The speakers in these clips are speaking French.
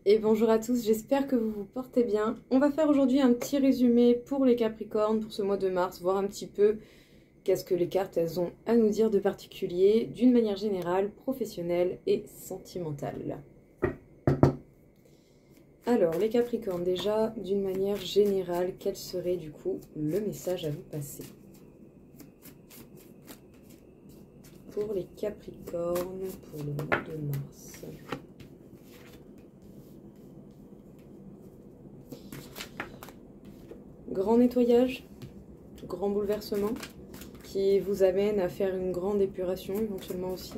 Et bonjour à tous, j'espère que vous vous portez bien. On va faire aujourd'hui un petit résumé pour les Capricornes pour ce mois de mars, voir un petit peu qu'est-ce que les cartes elles ont à nous dire de particulier, d'une manière générale, professionnelle et sentimentale. Alors, les Capricornes, déjà, d'une manière générale, quel serait du coup le message à vous passer? Pour les Capricornes, pour le mois de mars. Grand nettoyage, grand bouleversement qui vous amène à faire une grande épuration éventuellement aussi.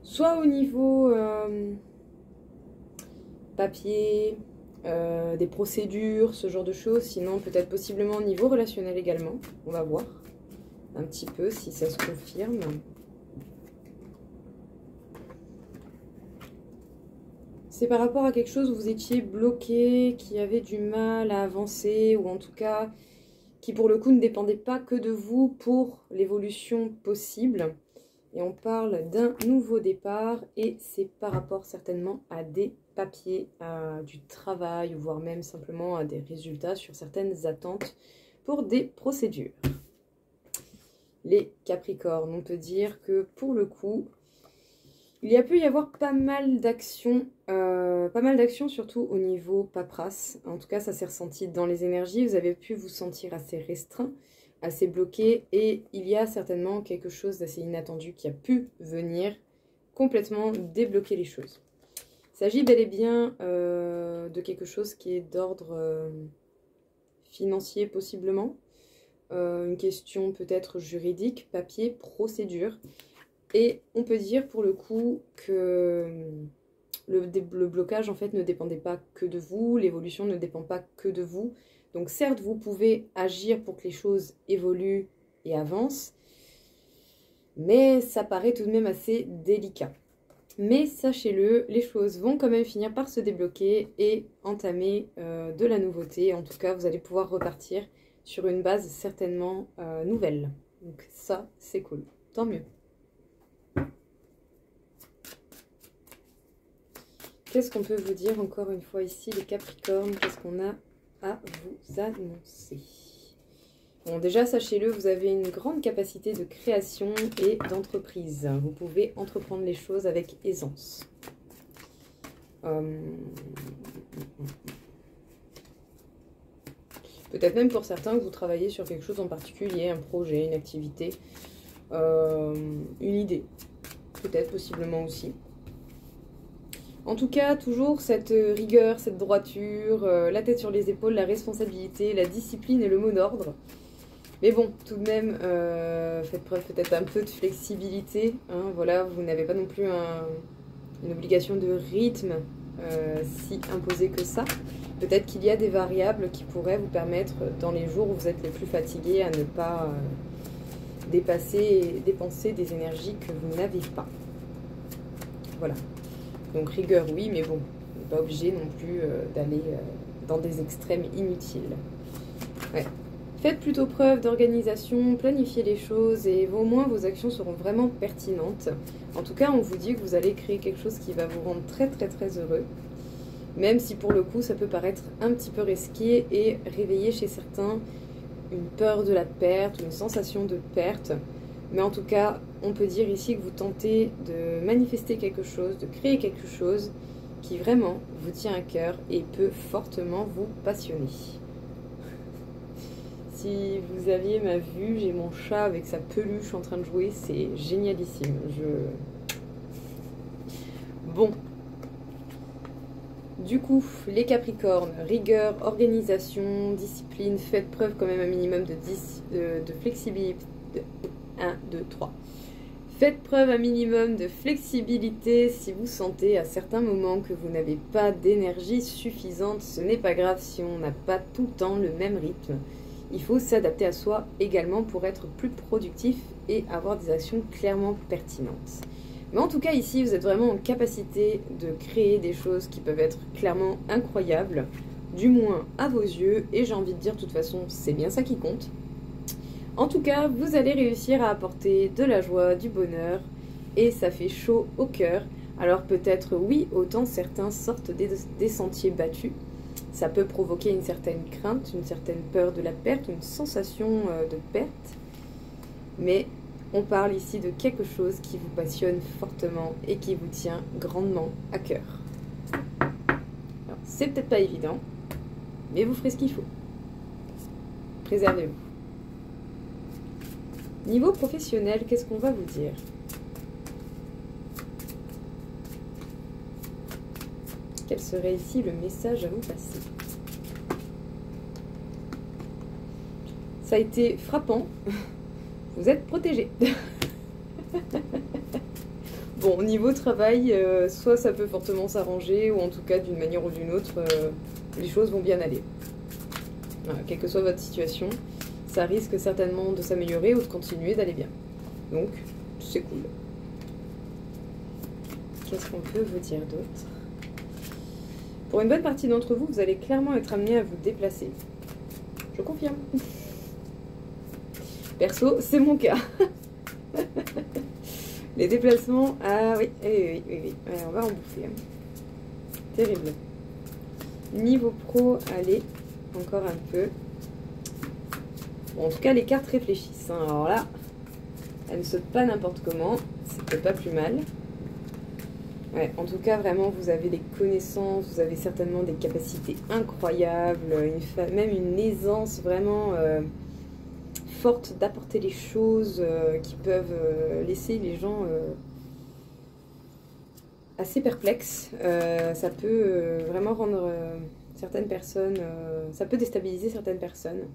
Soit au niveau papier, des procédures, ce genre de choses, sinon peut-être possiblement au niveau relationnel également. On va voir un petit peu si ça se confirme. C'est par rapport à quelque chose où vous étiez bloqué, qui avait du mal à avancer, ou en tout cas, qui pour le coup ne dépendait pas que de vous pour l'évolution possible. Et on parle d'un nouveau départ, et c'est par rapport certainement à des papiers, à du travail, voire même simplement à des résultats sur certaines attentes pour des procédures. Les Capricornes, on peut dire que pour le coup, il peut y avoir pas mal d'actions surtout au niveau paperasse. En tout cas, ça s'est ressenti dans les énergies. Vous avez pu vous sentir assez restreint, assez bloqué. Et il y a certainement quelque chose d'assez inattendu qui a pu venir complètement débloquer les choses. Il s'agit bel et bien de quelque chose qui est d'ordre financier possiblement. Une question peut-être juridique, papier, procédure. Et on peut dire pour le coup que le blocage en fait ne dépendait pas que de vous, l'évolution ne dépend pas que de vous. Donc certes, vous pouvez agir pour que les choses évoluent et avancent, mais ça paraît tout de même assez délicat. Mais sachez-le, les choses vont quand même finir par se débloquer et entamer de la nouveauté. En tout cas, vous allez pouvoir repartir sur une base certainement nouvelle. Donc ça, c'est cool. Tant mieux. Qu'est-ce qu'on peut vous dire encore une fois ici, les Capricornes? Qu'est-ce qu'on a à vous annoncer? Bon, déjà, sachez-le, vous avez une grande capacité de création et d'entreprise. Vous pouvez entreprendre les choses avec aisance. Peut-être même pour certains que vous travaillez sur quelque chose en particulier, un projet, une activité, une idée. Peut-être, possiblement aussi. En tout cas, toujours cette rigueur, cette droiture, la tête sur les épaules, la responsabilité, la discipline et le mot d'ordre. Mais bon, tout de même, faites preuve peut-être un peu de flexibilité. Hein, voilà, vous n'avez pas non plus une obligation de rythme si imposée que ça. Peut-être qu'il y a des variables qui pourraient vous permettre, dans les jours où vous êtes les plus fatigués, à ne pas dépenser des énergies que vous n'avez pas. Voilà. Donc rigueur, oui, mais bon, on n'est pas obligé non plus d'aller dans des extrêmes inutiles. Ouais. Faites plutôt preuve d'organisation, planifiez les choses et au moins vos actions seront vraiment pertinentes. En tout cas, on vous dit que vous allez créer quelque chose qui va vous rendre très très très heureux. Même si pour le coup, ça peut paraître un petit peu risqué et réveiller chez certains une peur de la perte, une sensation de perte. Mais en tout cas, on peut dire ici que vous tentez de manifester quelque chose, de créer quelque chose qui vraiment vous tient à cœur et peut fortement vous passionner. Si vous aviez ma vue, j'ai mon chat avec sa peluche en train de jouer, c'est génialissime. Bon. Du coup, les Capricornes, rigueur, organisation, discipline, faites preuve quand même un minimum de flexibilité. 1, 2, 3. Faites preuve un minimum de flexibilité si vous sentez à certains moments que vous n'avez pas d'énergie suffisante. Ce n'est pas grave si on n'a pas tout le temps le même rythme. Il faut s'adapter à soi également pour être plus productif et avoir des actions clairement pertinentes. Mais en tout cas ici, vous êtes vraiment en capacité de créer des choses qui peuvent être clairement incroyables, du moins à vos yeux. Et j'ai envie de dire, de toute façon, c'est bien ça qui compte. En tout cas, vous allez réussir à apporter de la joie, du bonheur et ça fait chaud au cœur Alors peut-être oui, autant certains sortent des sentiers battus. Ça peut provoquer une certaine crainte, une certaine peur de la perte, une sensation de perte. Mais on parle ici de quelque chose qui vous passionne fortement et qui vous tient grandement à cœur. Alors, c'est peut-être pas évident, mais vous ferez ce qu'il faut. Préservez-vous. Niveau professionnel, qu'est-ce qu'on va vous dire? Quel serait ici le message à vous passer? Ça a été frappant. Vous êtes protégé. Bon, niveau travail, soit ça peut fortement s'arranger, ou en tout cas, d'une manière ou d'une autre, les choses vont bien aller. Voilà, quelle que soit votre situation, ça risque certainement de s'améliorer ou de continuer d'aller bien. Donc, c'est cool. Qu'est-ce qu'on peut vous dire d'autre? Pour une bonne partie d'entre vous, vous allez clairement être amené à vous déplacer. Je confirme. Perso, c'est mon cas. Les déplacements, ah oui, oui. Ouais, on va en bouffer. Terrible. Niveau pro, allez, encore un peu. Bon, en tout cas, les cartes réfléchissent. Hein. Alors là, elles ne sautent pas n'importe comment. C'est peut-être pas plus mal. Ouais, en tout cas, vraiment, vous avez des connaissances, vous avez certainement des capacités incroyables, même une aisance vraiment forte d'apporter les choses qui peuvent laisser les gens assez perplexes. Ça peut vraiment rendre certaines personnes, ça peut déstabiliser certaines personnes.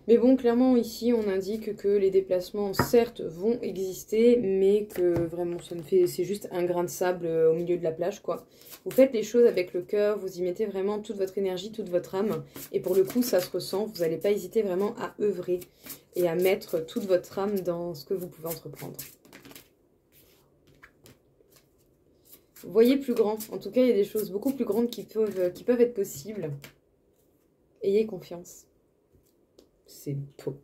Mais bon, clairement, ici, on indique que les déplacements, certes, vont exister, mais que vraiment, c'est juste un grain de sable au milieu de la plage, quoi. Vous faites les choses avec le cœur, vous y mettez vraiment toute votre énergie, toute votre âme, et pour le coup, ça se ressent. Vous n'allez pas hésiter vraiment à œuvrer et à mettre toute votre âme dans ce que vous pouvez entreprendre. Voyez plus grand. En tout cas, il y a des choses beaucoup plus grandes qui peuvent être possibles. Ayez confiance. C'est beau.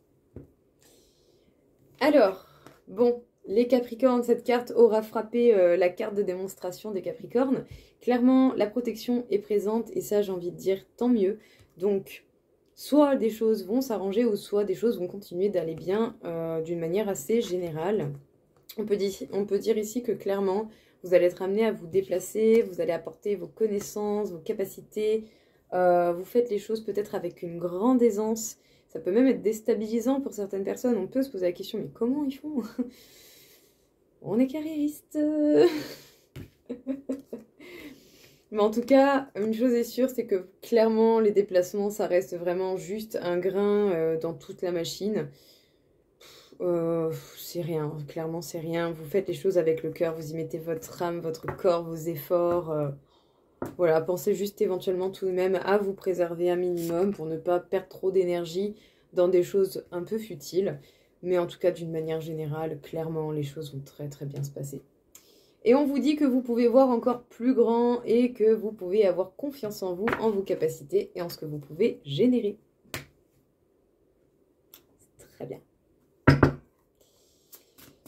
Alors, bon, les Capricornes, cette carte aura frappé la carte de démonstration des Capricornes. Clairement, la protection est présente et ça, j'ai envie de dire, tant mieux. Donc, soit des choses vont s'arranger ou soit des choses vont continuer d'aller bien d'une manière assez générale. On peut dire ici que clairement, vous allez être amené à vous déplacer, vous allez apporter vos connaissances, vos capacités. Vous faites les choses peut-être avec une grande aisance. Ça peut même être déstabilisant pour certaines personnes. On peut se poser la question, mais comment ils font? On est carriériste. Mais en tout cas, une chose est sûre, c'est que clairement, les déplacements, ça reste vraiment juste un grain dans toute la machine. C'est rien, clairement c'est rien. Vous faites les choses avec le cœur, vous y mettez votre âme, votre corps, vos efforts. Voilà, pensez juste éventuellement tout de même à vous préserver un minimum pour ne pas perdre trop d'énergie dans des choses un peu futiles. Mais en tout cas, d'une manière générale, clairement, les choses vont très très bien se passer. Et on vous dit que vous pouvez voir encore plus grand et que vous pouvez avoir confiance en vous, en vos capacités et en ce que vous pouvez générer. Très bien.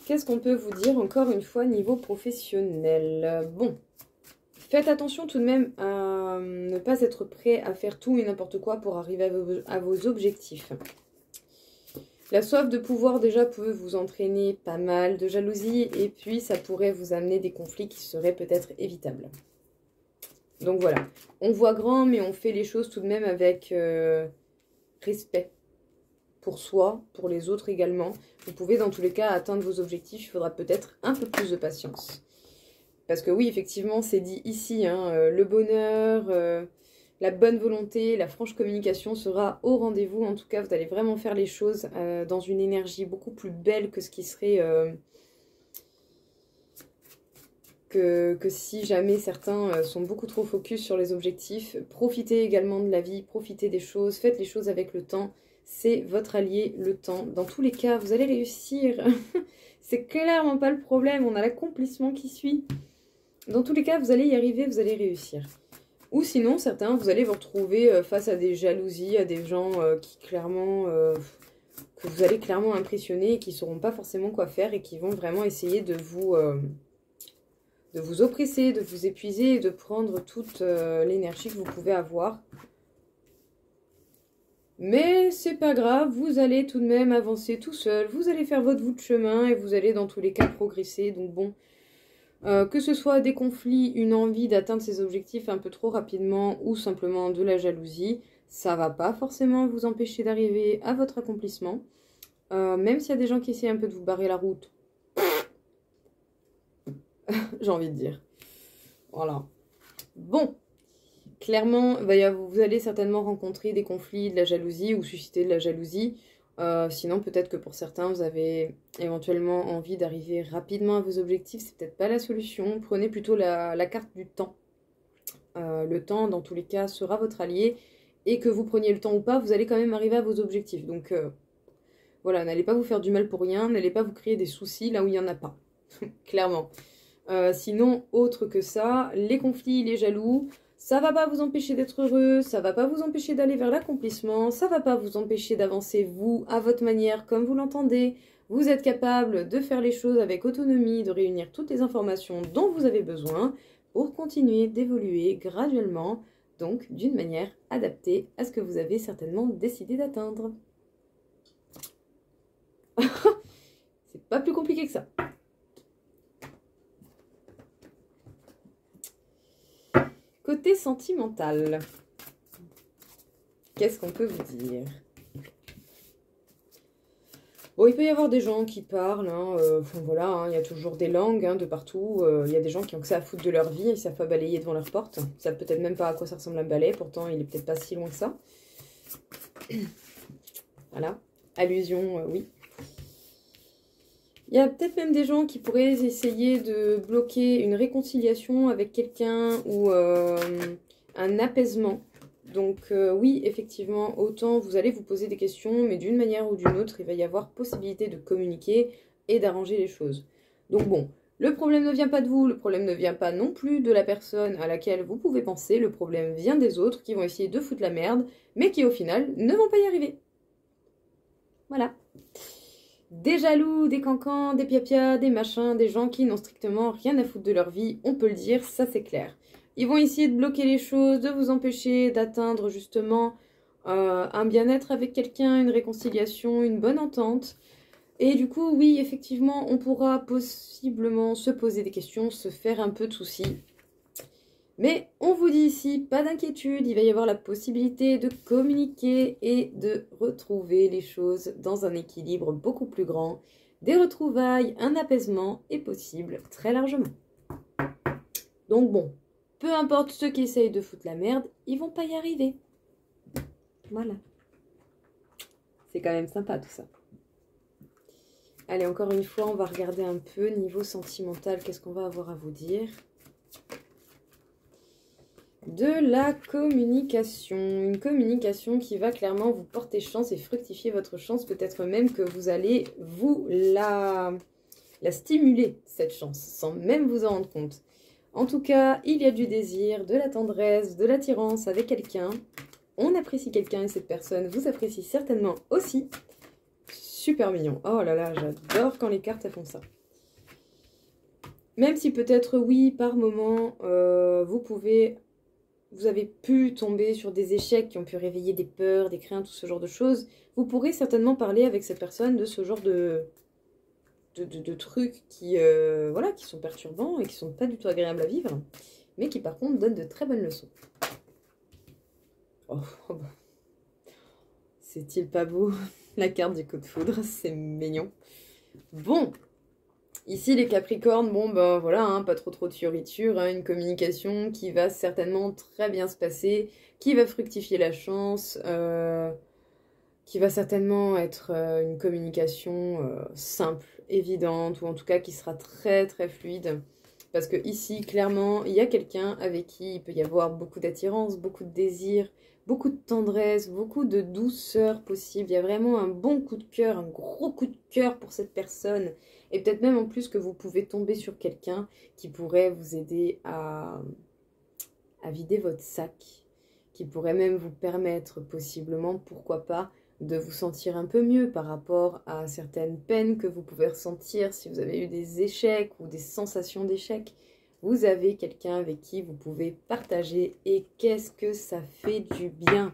Qu'est-ce qu'on peut vous dire encore une fois niveau professionnel? Bon. Faites attention tout de même à ne pas être prêt à faire tout et n'importe quoi pour arriver à vos objectifs. La soif de pouvoir déjà peut vous entraîner pas mal de jalousie et puis ça pourrait vous amener des conflits qui seraient peut-être évitables. Donc voilà, on voit grand mais on fait les choses tout de même avec respect pour soi, pour les autres également. Vous pouvez dans tous les cas atteindre vos objectifs, il faudra peut-être un peu plus de patience. Parce que oui, effectivement, c'est dit ici, hein, le bonheur, la bonne volonté, la franche communication sera au rendez-vous. En tout cas, vous allez vraiment faire les choses dans une énergie beaucoup plus belle que ce qui serait... que si jamais certains sont beaucoup trop focus sur les objectifs. Profitez également de la vie, profitez des choses, faites les choses avec le temps. C'est votre allié, le temps. Dans tous les cas, vous allez réussir. C'est clairement pas le problème, on a l'accomplissement qui suit. Dans tous les cas, vous allez y arriver, vous allez réussir. Ou sinon, certains, vous allez vous retrouver face à des jalousies, à des gens qui clairement, que vous allez clairement impressionner et qui ne sauront pas forcément quoi faire et qui vont vraiment essayer de vous oppresser, de vous épuiser et de prendre toute l'énergie que vous pouvez avoir. Mais c'est pas grave, vous allez tout de même avancer tout seul, vous allez faire votre bout de chemin et vous allez dans tous les cas progresser. Donc bon, que ce soit des conflits, une envie d'atteindre ses objectifs un peu trop rapidement ou simplement de la jalousie, ça va pas forcément vous empêcher d'arriver à votre accomplissement. Même s'il y a des gens qui essaient un peu de vous barrer la route, j'ai envie de dire. Voilà. Bon. Clairement, vous allez certainement rencontrer des conflits, de la jalousie ou susciter de la jalousie. Sinon, peut-être que pour certains, vous avez éventuellement envie d'arriver rapidement à vos objectifs. C'est peut-être pas la solution. Prenez plutôt la carte du temps. Le temps, dans tous les cas, sera votre allié. Et que vous preniez le temps ou pas, vous allez quand même arriver à vos objectifs. Donc, voilà, n'allez pas vous faire du mal pour rien. N'allez pas vous créer des soucis là où il n'y en a pas. Clairement. Sinon, autre que ça, les conflits, les jaloux... Ça va pas vous empêcher d'être heureux, ça va pas vous empêcher d'aller vers l'accomplissement, ça va pas vous empêcher d'avancer vous, à votre manière, comme vous l'entendez. Vous êtes capable de faire les choses avec autonomie, de réunir toutes les informations dont vous avez besoin pour continuer d'évoluer graduellement, donc d'une manière adaptée à ce que vous avez certainement décidé d'atteindre. C'est pas plus compliqué que ça. Côté sentimental, qu'est-ce qu'on peut vous dire? Bon, il peut y avoir des gens qui parlent, hein, voilà, hein, il y a toujours des langues hein, de partout. Il y a des gens qui ont que ça à foutre de leur vie, ils savent pas balayer devant leur porte. Ils savent peut-être même pas à quoi ça ressemble un balai, pourtant il est peut-être pas si loin que ça. Voilà, allusion, oui. Il y a peut-être même des gens qui pourraient essayer de bloquer une réconciliation avec quelqu'un ou un apaisement. Donc oui, effectivement, autant vous allez vous poser des questions, mais d'une manière ou d'une autre, il va y avoir possibilité de communiquer et d'arranger les choses. Donc bon, le problème ne vient pas de vous, le problème ne vient pas non plus de la personne à laquelle vous pouvez penser, le problème vient des autres qui vont essayer de foutre la merde, mais qui au final ne vont pas y arriver. Voilà. Des jaloux, des cancans, des piapias, des machins, des gens qui n'ont strictement rien à foutre de leur vie, on peut le dire, ça c'est clair. Ils vont essayer de bloquer les choses, de vous empêcher d'atteindre justement un bien-être avec quelqu'un, une réconciliation, une bonne entente. Et du coup, oui, effectivement, on pourra possiblement se poser des questions, se faire un peu de soucis. Mais on vous dit ici, pas d'inquiétude, il va y avoir la possibilité de communiquer et de retrouver les choses dans un équilibre beaucoup plus grand. Des retrouvailles, un apaisement est possible très largement. Donc bon, peu importe ceux qui essayent de foutre la merde, ils vont pas y arriver. Voilà. C'est quand même sympa tout ça. Allez, encore une fois, on va regarder un peu niveau sentimental, qu'est-ce qu'on va avoir à vous dire. De la communication, une communication qui va clairement vous porter chance et fructifier votre chance, peut-être même que vous allez vous la stimuler, cette chance, sans même vous en rendre compte. En tout cas, il y a du désir, de la tendresse, de l'attirance avec quelqu'un. On apprécie quelqu'un et cette personne vous apprécie certainement aussi. Super mignon. Oh là là, j'adore quand les cartes elles font ça. Même si peut-être, oui, par moment, vous avez pu tomber sur des échecs qui ont pu réveiller des peurs, des craintes, tout ce genre de choses. Vous pourrez certainement parler avec cette personne de ce genre de trucs qui, voilà, qui sont perturbants et qui sont pas du tout agréables à vivre, mais qui par contre donnent de très bonnes leçons. Oh, oh bah. C'est-il pas beau? La carte du coup de foudre, c'est mignon. Bon, ici les Capricornes, bon bah voilà, hein, pas trop de fioritures, hein, une communication qui va certainement très bien se passer, qui va fructifier la chance, qui va certainement être une communication simple, évidente, ou en tout cas qui sera très très fluide. Parce que ici, clairement, il y a quelqu'un avec qui il peut y avoir beaucoup d'attirance, beaucoup de désir, beaucoup de tendresse, beaucoup de douceur possible. Il y a vraiment un bon coup de cœur, un gros coup de cœur pour cette personne. Et peut-être même en plus que vous pouvez tomber sur quelqu'un qui pourrait vous aider à vider votre sac, qui pourrait même vous permettre possiblement, pourquoi pas, de vous sentir un peu mieux par rapport à certaines peines que vous pouvez ressentir si vous avez eu des échecs ou des sensations d'échec. Vous avez quelqu'un avec qui vous pouvez partager et qu'est-ce que ça fait du bien.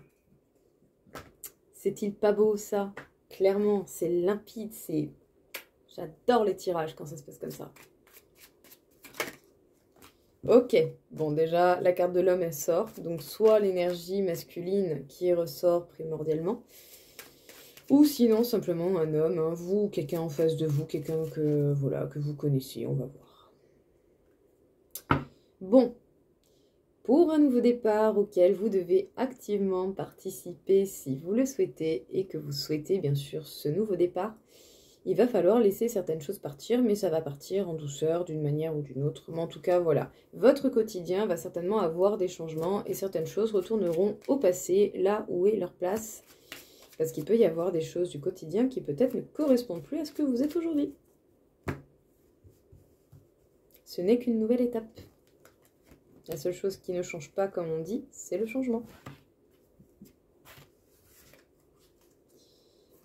C'est-il pas beau ça? Clairement, c'est limpide, c'est... J'adore les tirages quand ça se passe comme ça. Ok, bon déjà la carte de l'homme elle sort, donc soit l'énergie masculine qui ressort primordialement, ou sinon simplement un homme, hein, vous, quelqu'un en face de vous, quelqu'un que, voilà, que vous connaissez, on va voir. Bon, pour un nouveau départ auquel vous devez activement participer si vous le souhaitez et que vous souhaitez bien sûr ce nouveau départ, il va falloir laisser certaines choses partir, mais ça va partir en douceur d'une manière ou d'une autre. Mais en tout cas, voilà, votre quotidien va certainement avoir des changements et certaines choses retourneront au passé, là où est leur place. Parce qu'il peut y avoir des choses du quotidien qui peut-être ne correspondent plus à ce que vous êtes aujourd'hui. Ce n'est qu'une nouvelle étape. La seule chose qui ne change pas, comme on dit, c'est le changement.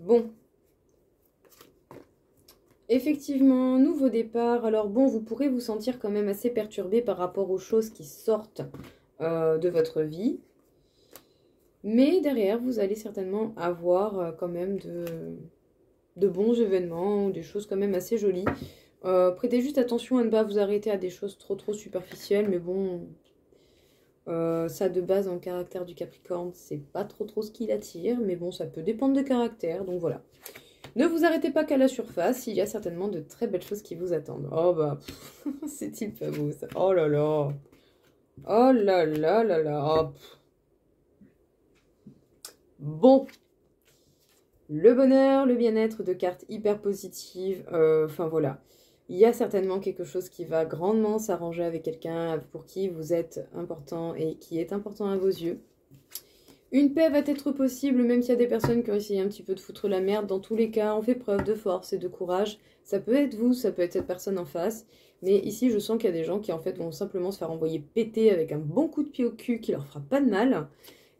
Bon. Effectivement, nouveau départ. Alors bon, vous pourrez vous sentir quand même assez perturbé par rapport aux choses qui sortent de votre vie. Mais derrière, vous allez certainement avoir quand même de bons événements, des choses quand même assez jolies. Prêtez juste attention à ne pas vous arrêter à des choses trop superficielles. Mais bon, ça de base en caractère du Capricorne, c'est pas trop ce qui l'attire. Mais bon, ça peut dépendre de caractère, donc voilà. Ne vous arrêtez pas qu'à la surface, il y a certainement de très belles choses qui vous attendent. Oh bah, c'est-il pas beau ça? Oh là là. Oh là là là là. Oh, bon. Le bonheur, le bien-être, de cartes hyper positives. Enfin voilà. Il y a certainement quelque chose qui va grandement s'arranger avec quelqu'un pour qui vous êtes important et qui est important à vos yeux. Une paix va être possible, même s'il y a des personnes qui ont essayé un petit peu de foutre la merde. Dans tous les cas, on fait preuve de force et de courage. Ça peut être vous, ça peut être cette personne en face. Mais ici, je sens qu'il y a des gens qui, en fait, vont simplement se faire envoyer péter avec un bon coup de pied au cul qui leur fera pas de mal.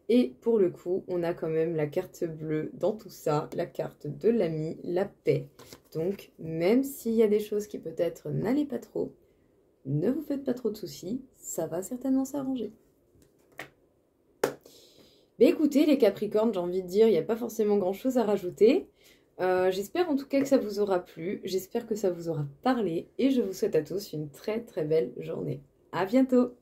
Et pour le coup, on a quand même la carte bleue dans tout ça, la carte de l'ami, la paix. Donc, même s'il y a des choses qui peut-être n'allaient pas trop, ne vous faites pas trop de soucis, ça va certainement s'arranger. Mais écoutez, les Capricornes, j'ai envie de dire, il n'y a pas forcément grand-chose à rajouter. J'espère en tout cas que ça vous aura plu, j'espère que ça vous aura parlé et je vous souhaite à tous une très belle journée. À bientôt!